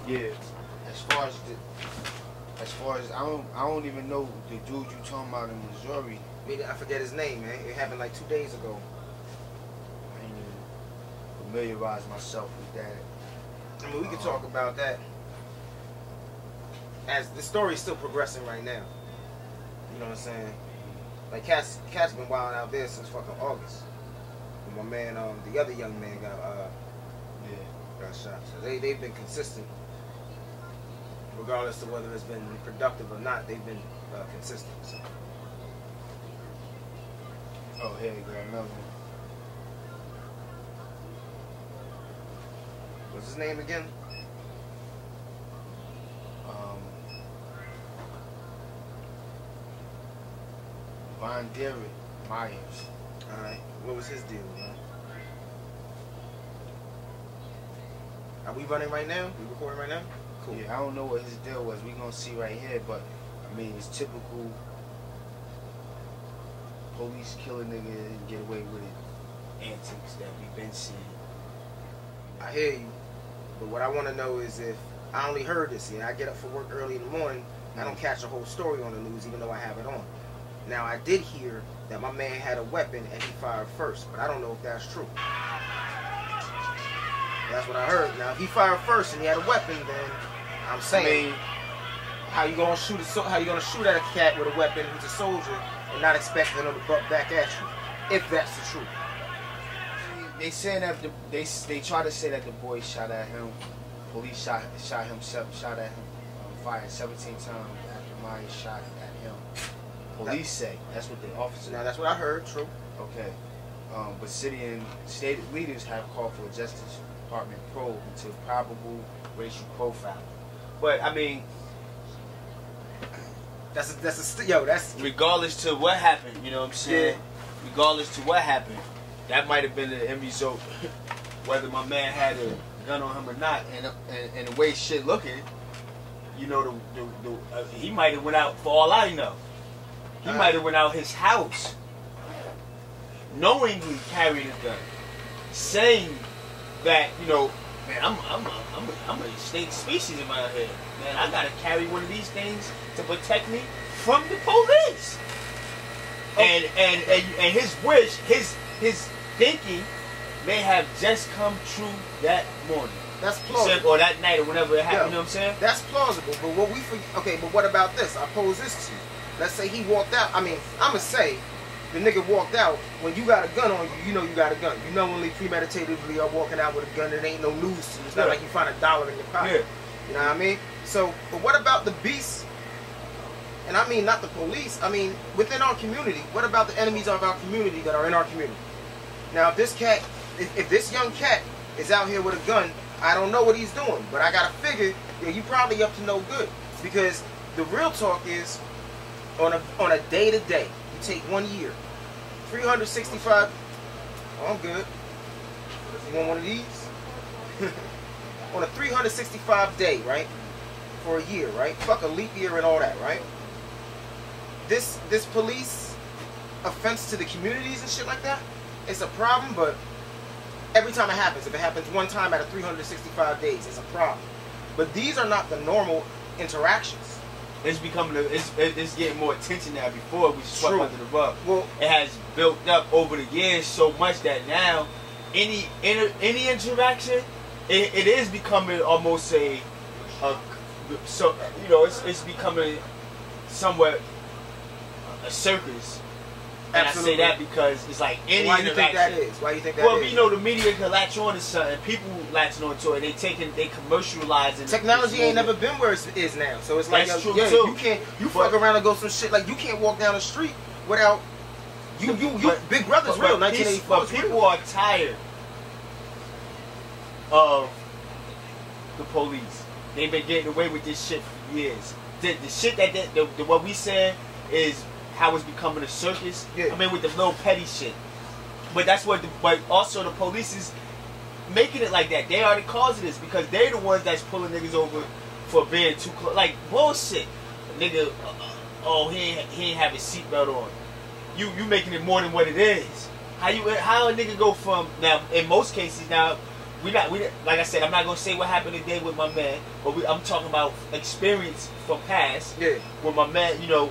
Yeah. As far as I don't even know the dude you talking about in Missouri. I forget his name, man. It happened like 2 days ago. I ain't even familiarize myself with that. I mean, we can talk about that as the story is still progressing right now. You know what I'm saying? Like cats been wild out there since fucking August. And my man, the other young man got shot. So they've been consistent, regardless of whether it's been productive or not. They've been consistent. So. Oh, here you go, another one. What's his name again? Von Derek Myers. Alright. What was his deal, man? Are we running right now? We recording right now? Cool. Yeah, I don't know what his deal was. We gonna see right here, but I mean it's typical police kill a nigga and get away with it antics that we've been seeing. I hear you. But what I wanna know is if I only heard this, I get up for work early in the morning, I don't catch the whole story on the news even though I have it on. Now, I did hear that my man had a weapon and he fired first, but I don't know if that's true. That's what I heard. Now, if he fired first and he had a weapon, then I'm saying, how you gonna shoot at a cat with a weapon who's a soldier and not expect him to butt back at you? If that's the truth. They saying that they try to say that the boy shot at him. Police shot at him, fired 17 times after Myers shot at him. Police say that's what the officer. Now that's what I heard. True. Okay, but city and state leaders have called for a Justice Department probe into probable racial profiling. But I mean, that's regardless to what happened. You know what I'm saying? Yeah. Regardless to what happened, that might have been the end result. Whether my man had a gun on him or not, and the way shit looking, you know, he might have went out for all I know. He might have went out his house, knowingly carried a gun, saying that, you know, man, I'm a extinct species in my head. Man, I gotta carry one of these things to protect me from the police. And his wish, his thinking may have just come true that morning. That's plausible. Or that night or whenever it happened, you know what I'm saying? That's plausible. But but what about this? I pose this to you. Let's say he walked out. I mean, I'm going to say the nigga walked out. When you got a gun on you, you know you got a gun. You knowingly, premeditatively are walking out with a gun. It ain't no news to you. It's not like you find $1 in your pocket. Yeah. You know what I mean? So, but what about the beasts? And I mean not the police. I mean within our community. What about the enemies of our community that are in our community? Now, if this young cat is out here with a gun, I don't know what he's doing. But I got to figure, you probably up to no good. Because the real talk is, on a day-to-day, you take 1 year, 365. Oh, I'm good. You want one of these? On a 365 day, right? For a year, right? Fuck a leap year and all that, right? This police offense to the communities and shit like that, it's a problem, but every time it happens, if it happens one time out of 365 days, it's a problem. But these are not the normal interactions. It's becoming it's getting more attention now. Before we swept under the rug. Well, it has built up over the years so much that now any interaction, it is becoming almost so you know it's becoming somewhat a circus. And absolutely. I say that because it's like any interaction. Why do you think that is? Why do you think that is? Well, you know, the media can latch on to something. People latching on to it. They commercialize it. Technology ain't never been where it is now. So it's like, that's true too. You fuck around and go some shit. Like, you can't walk down the street without, Big Brother's real, 1984. But people are tired of the police. They've been getting away with this shit for years. The shit what we said is how it's becoming a circus. Yeah. I mean, with the little petty shit. But that's what. But also the police is making it like that. They are the cause of this because they're the ones that's pulling niggas over for being too close. Like bullshit. Nigga, he ain't have his seatbelt on. You making it more than what it is. How a nigga go from now? In most cases now, like I said, I'm not gonna say what happened today with my man, but I'm talking about experience from past. Yeah. When my man, you know,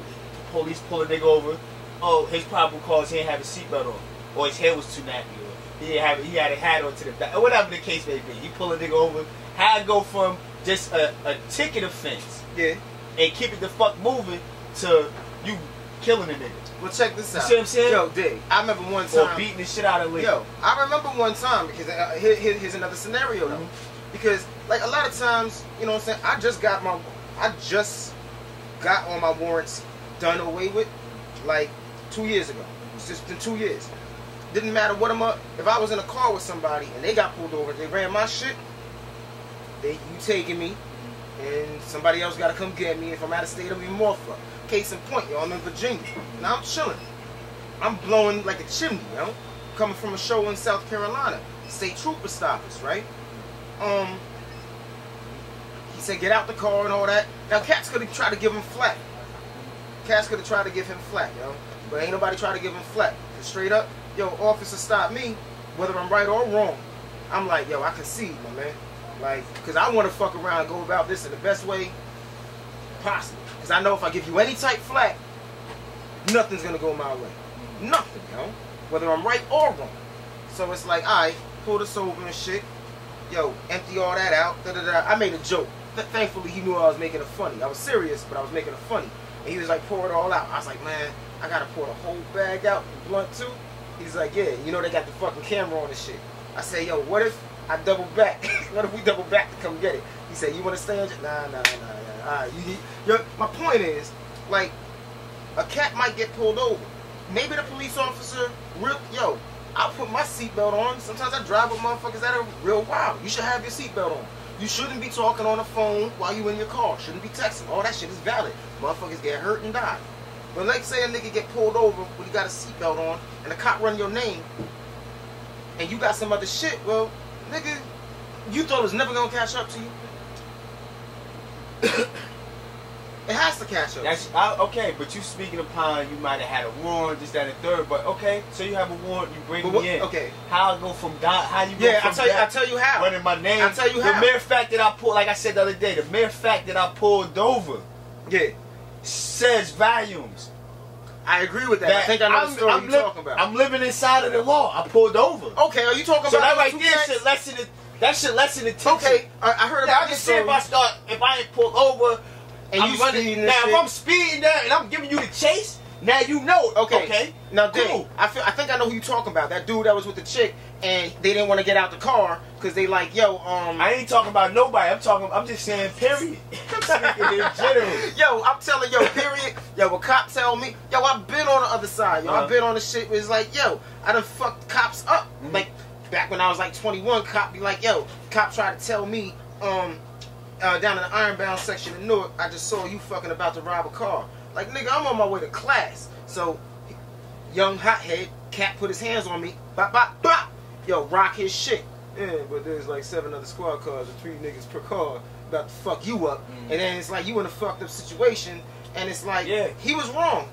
police pull a nigga over. Oh, his probable cause he didn't have his seatbelt on, or his hair was too nappy, or he had a hat on to the back, or whatever the case may be. He pull a nigga over. How it go from just a ticket offense, yeah, and keep it the fuck moving to you killing a nigga. Well, check this out. You see what I'm saying? Yo, Dig, I remember one time. Or beating the shit out of a Yo, I remember one time, because here's another scenario, though. Mm-hmm. Because, like, a lot of times, you know what I'm saying, I just got all my warrants done away with, like, 2 years ago. It's just been 2 years. Didn't matter what if I was in a car with somebody and they got pulled over, they ran my shit, you taking me, and somebody else got to come get me. If I'm out of state, it'll be more fun. Case in point, yo, I'm in Virginia. Now I'm chilling. I'm blowing like a chimney, yo. Coming from a show in South Carolina. State trooper stopped us, right? He said, get out the car and all that. Now, cats could have tried to give him flack. Cats could have tried to give him flack, yo. But ain't nobody tried to give him flack. Straight up, yo, officer stopped me, whether I'm right or wrong. I'm like, yo, I concede, my man. Like, because I want to fuck around and go about this in the best way possible. Because I know if I give you any type flack, nothing's going to go my way. Nothing, yo. Whether I'm right or wrong. So it's like, alright, pull this over and shit. Yo, empty all that out. Da-da-da. I made a joke. Thankfully, he knew I was making it funny. I was serious, but I was making it funny. And he was like, pour it all out. I was like, man, I got to pour the whole bag out, the blunt too. He's like, yeah, you know they got the fucking camera on this shit. I say, yo, what if I double back? What if we double back to come get it? He said, you want to stay on? Nah. My point is, like, a cat might get pulled over. Maybe the police officer, I'll put my seatbelt on. Sometimes I drive with motherfuckers that are real wild. You should have your seatbelt on. You shouldn't be talking on the phone while you in your car. Shouldn't be texting. All that shit is valid. Motherfuckers get hurt and die. But like say a nigga get pulled over when you got a seatbelt on and the cop run your name and you got some other shit, well, nigga, you thought it was never gonna catch up to you? It has to catch up. Okay, but you speaking upon you might have had a warrant, this, that, and third. But okay, so you have a warrant, you bring me in. Okay. How I go from down? How you go from I'll tell you how. Running my name. I'll tell you how. The mere fact that I pulled, like I said the other day, the mere fact that I pulled over, says volumes. I agree with that. I think I know the story you're talking about. I'm living inside of the law. I pulled over. Okay, are you talking so about that right there should lessen it? That should lessen the tension. Okay, I heard about this. I just said if I ain't pulled over. And I'm running now, if I'm speeding there and I'm giving you the chase, now you know. Okay. Now, cool. I think I know who you talking about. That dude that was with the chick, and they didn't want to get out the car because they like, yo, I ain't talking about nobody. I'm just saying, period. I'm speaking in general. Yo, I'm telling period. Yo, a cop tell me, yo, I've been on the other side. Yo, I've been on the shit where it's like, yo, I done fucked cops up. Mm-hmm. Like back when I was like 21, cop be like, yo, cop tried to tell me, down in the Ironbound section in Newark, I just saw you fucking about to rob a car. Like, nigga, I'm on my way to class. So, young hothead, cat put his hands on me. Bop, bop, bop. Yo, rock his shit. Yeah, but there's like 7 other squad cars and 3 niggas per car about to fuck you up. Mm-hmm. And then it's like you in a fucked up situation. And it's like, he was wrong.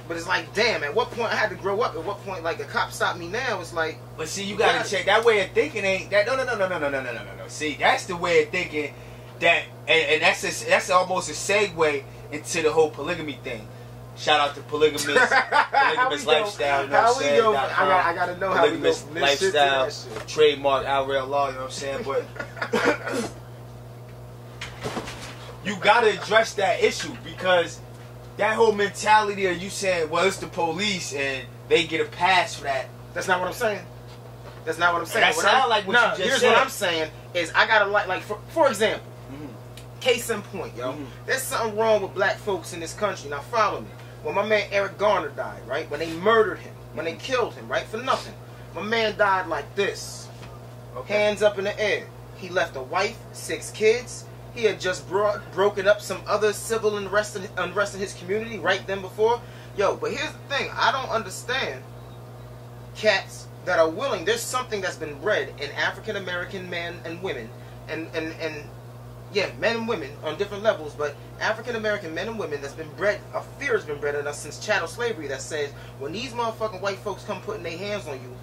But it's like, damn, at what point I had to grow up? At what point, like, a cop stopped me now? It's like... But see, you gotta check. That way of thinking ain't... that. No. See, that's the way of thinking... That and that's almost a segue into the whole polygamy thing. Shout out to polygamous lifestyle. You know what I'm saying? I gotta know how we go from this lifestyle, shit to that shit. Trademark Outreal Law. You know what I'm saying? But you gotta address that issue because that whole mentality of you saying, "Well, it's the police and they get a pass for that." That's not what I'm saying. That's not what I'm saying. That sound like what you just here's said. What I'm saying is I gotta like for example. Case in point, yo. There's something wrong with black folks in this country. Now follow me. When my man Eric Garner died, right? When they murdered him, when they killed him, right? For nothing. My man died like this. Hands up in the air. He left a wife, 6 kids. He had just broken up some other civil unrest in his community right then before. Yo, but here's the thing. I don't understand cats that are willing. There's something that's been bred in African American men and women and men and women on different levels, but African American men and women that's been bred, a fear has been bred in us since chattel slavery that says when these motherfucking white folks come putting their hands on you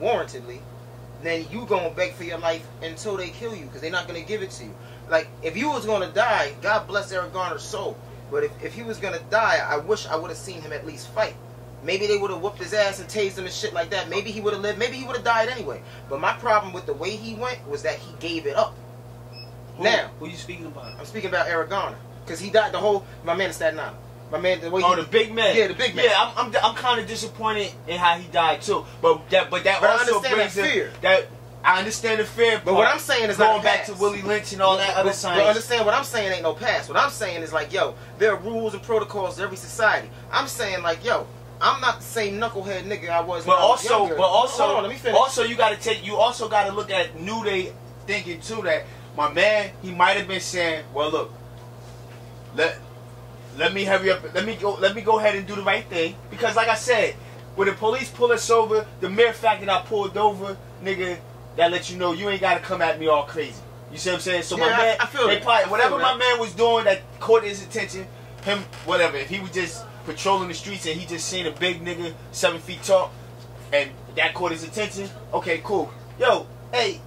unwarrantedly, then you gonna beg for your life until they kill you, because they're not gonna give it to you. Like, if you was gonna die, God bless Eric Garner's soul. But if he was gonna die, I wish I would have seen him at least fight. Maybe they would have whooped his ass and tased him and shit like that. Maybe he would have lived. Maybe he would have died anyway. But my problem with the way he went was that he gave it up. Now, who you speaking about? I'm speaking about Eric Garner, because he died my man in Staten Island. My man, the way the big man. Yeah, the big man. Yeah, I'm kind of disappointed in how he died too. But that also I understand brings that fear. I understand the fear. But what I'm saying is going back to Willie Lynch and all that other science. But understand what I'm saying ain't no past. What I'm saying is like, yo, there are rules and protocols to every society. I'm saying like, yo, I'm not the same knucklehead nigga I was. But when I was younger. also, hold on, let me finish. Also, you also got to look at New Day thinking too that my man, he might have been saying, well, look, let me hurry up. Let me go ahead and do the right thing, because like I said, when the police pull us over, the mere fact that I pulled over, nigga, that lets you know you ain't got to come at me all crazy. You see what I'm saying? So yeah, my man, I feel whatever my man was doing that caught his attention, him, whatever. If he was just patrolling the streets and he just seen a big nigga 7 feet tall, and that caught his attention, okay, cool. Yo, hey.